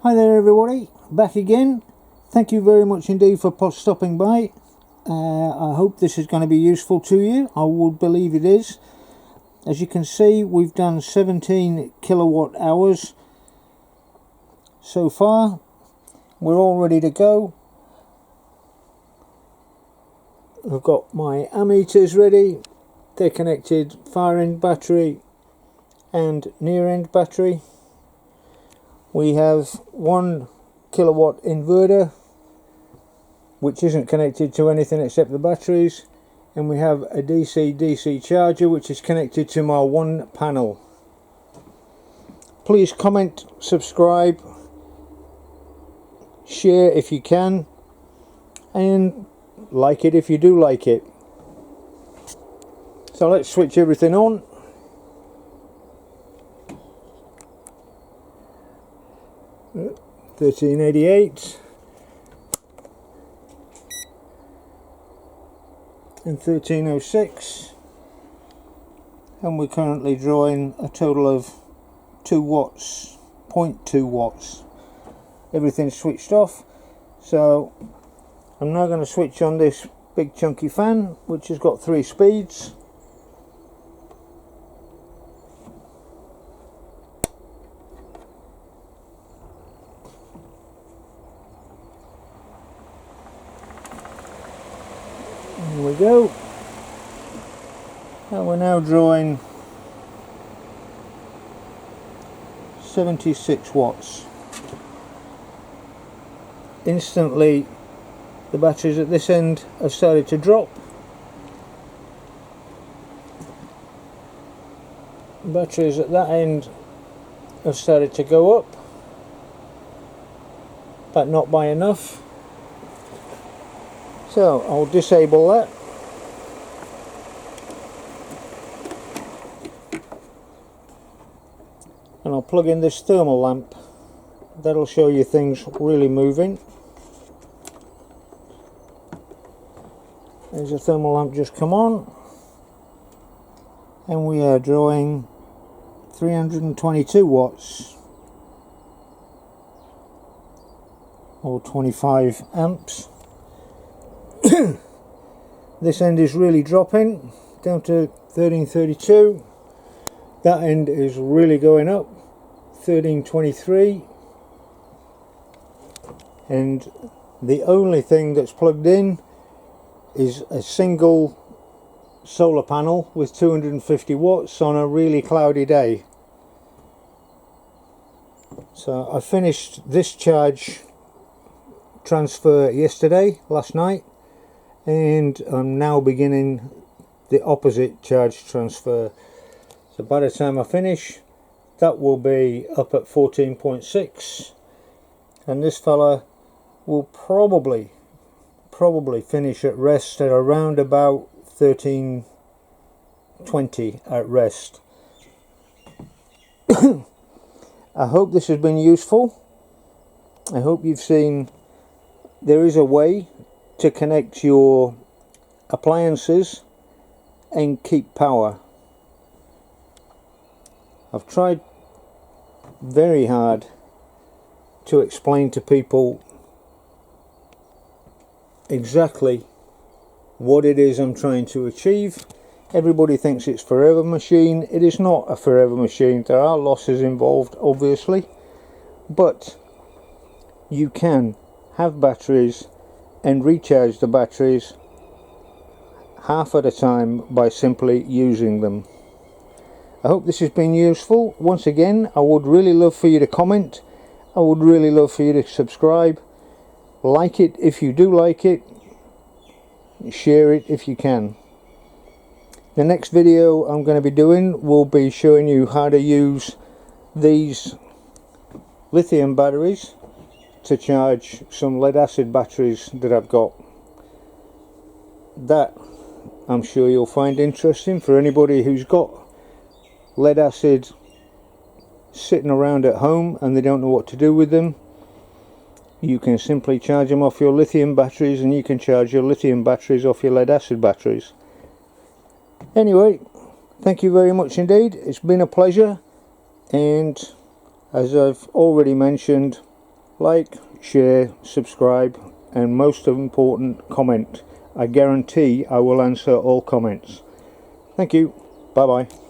Hi there everybody, back again. Thank you very much indeed for stopping by. I hope this is going to be useful to you. I would believe it is. As you can see, we've done 17 kilowatt hours so far. We're all ready to go. I've got my ammeters ready. They're connected far end battery and near end battery. We have 1 kilowatt inverter which isn't connected to anything except the batteries, and we have a DC charger which is connected to my one panel. Please comment, subscribe, share if you can, and like it if you do like it. So let's switch everything on. $13.88 and $13.06, and we're currently drawing a total of 2 watts, 0.2 watts. Everything's switched off, so I'm now going to switch on this big chunky fan which has got 3 speeds. Here we go, and we're now drawing 76 watts. Instantly the batteries at this end have started to drop. Batteries at that end have started to go up, but not by enough. So I'll disable that. And I'll plug in this thermal lamp. That'll show you things really moving. There's a thermal lamp just come on. And we are drawing 322 watts. Or 25 amps. This end is really dropping down to 1332. That end is really going up, 1323. And the only thing that's plugged in is a single solar panel with 250 watts on a really cloudy day. So I finished this charge transfer last night, and I'm now beginning the opposite charge transfer. So by the time I finish, that will be up at 14.6, and this fella will probably finish at rest at around about 1320 at rest. I hope this has been useful. I hope you've seen there is a way to connect your appliances and keep power. I've tried very hard to explain to people exactly what it is I'm trying to achieve. Everybody thinks it's forever machine. It is not a forever machine. There are losses involved, obviously, but you can have batteries and recharge the batteries half at a time by simply using them. I hope this has been useful. Once again, I would really love for you to comment. I would really love for you to subscribe. Like it if you do like it. Share it if you can. The next video I'm going to be doing will be showing you how to use these lithium batteries to charge some lead acid batteries that I've got. That I'm sure you'll find interesting for anybody who's got lead acid sitting around at home and they don't know what to do with them. You can simply charge them off your lithium batteries, and you can charge your lithium batteries off your lead acid batteries. Anyway, thank you very much indeed. It's been a pleasure, and as I've already mentioned, Like, share, subscribe, and most important, comment. I guarantee I will answer all comments. Thank you. Bye bye.